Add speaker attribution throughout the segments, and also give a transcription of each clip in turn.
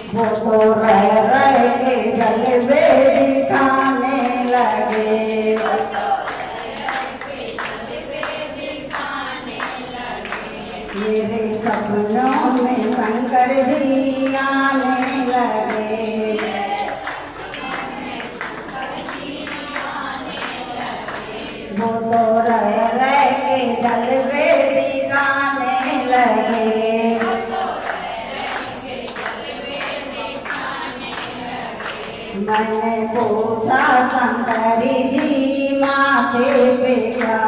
Speaker 1: वो तो रह के जलवे दिखाने लगे। मेरे सपनों में शंकर जी आने लगे। वो तो रह के जलवे दिखाने लगे। मैंने पूछा शंकरी जी माथे पे क्या।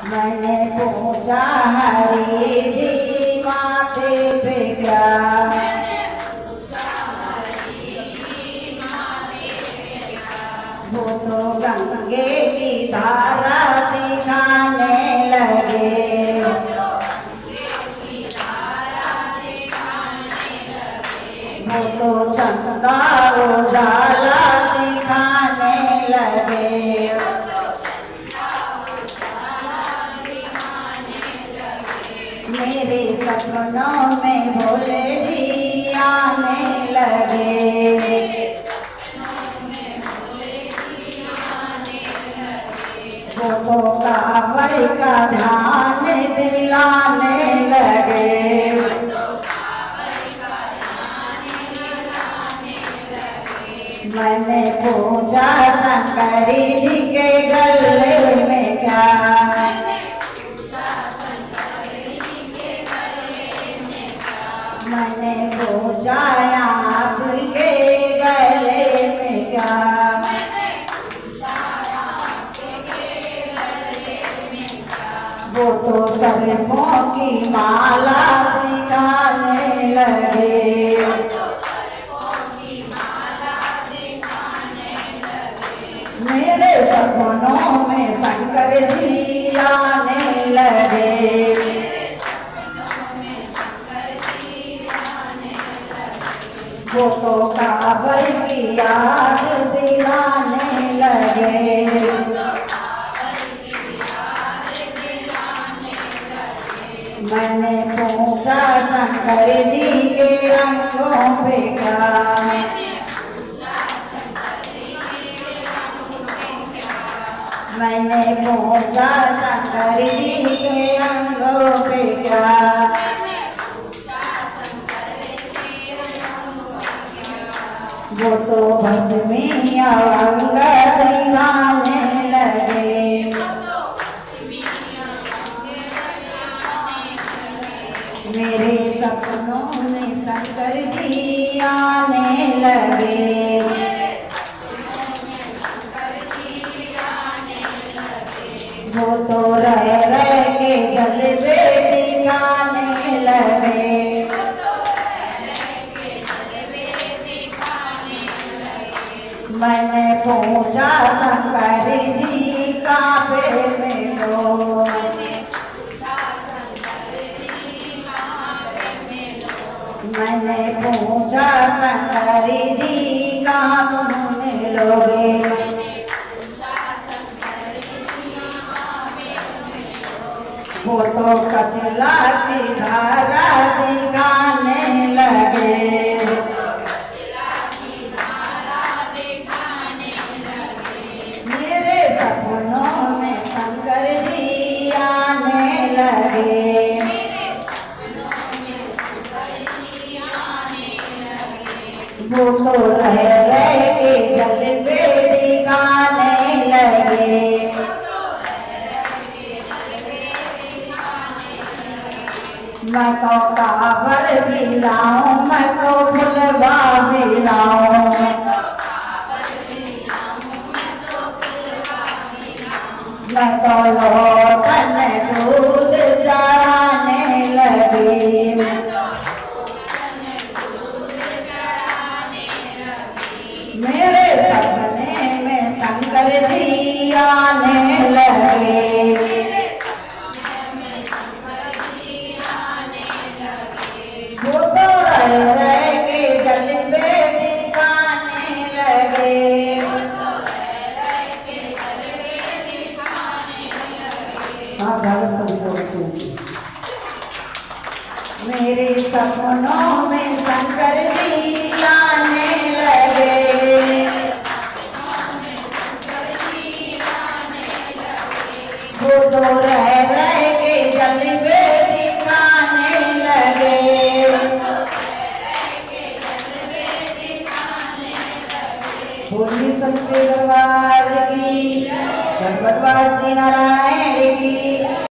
Speaker 1: मैंने पूछा हरि जी माथे पे क्या। वो तो गंगे की धारा दिखाने लगे। वो तो चंदा उजाला दिखाने लगे। मेरे सपनों में भोले जी आने लगे। वो तो कांवर का ध्यान दिलाने लगे। मैंने पूछा शंकरी जी के गले में क्या। मैंने पूछा आपके गले में क्या। वो तो सर्पों की माला दिखाने लगे। मेरे सपनों में शंकर जी आने लगे। वो तो कांवर की याद दिलाने लगे। मैंने पूछा शंकर जी के अंगों पे क्या। मैंने पूछा शंकर जी के अंगों पे क्या। वो तो भस्मी अंग दिखाने लगे। मेरे सपनों में शंकर जी आने लगे। वो तो रह के जलवे दिखाने लगे। मैंने पूछा शंकर जी कांपे में लो। मैंने पूछा शंकर जी कहाँ तुम मिलोगे। वो तो कचला की धारा दिखाने लगे। मेरे सपनों में शंकर जी आने लगे। वो तो रह के जलवे दिखाने लगे। मैं तो कांवर भी लाऊं, मैं तो फुलवा भी लाऊं। मैं तो लोटन दूध चढ़ाने लगी। मेरे सपने में शंकर जी आने लगे। वो तो रह के जलवे दिखाने लगे। हाँ, मेरे सपनों में शंकर जी आने लगे, वो तो रह के जलवे दिखाने लगे। बोली सच्चे दरबार की, गणपतवासी नारायण की।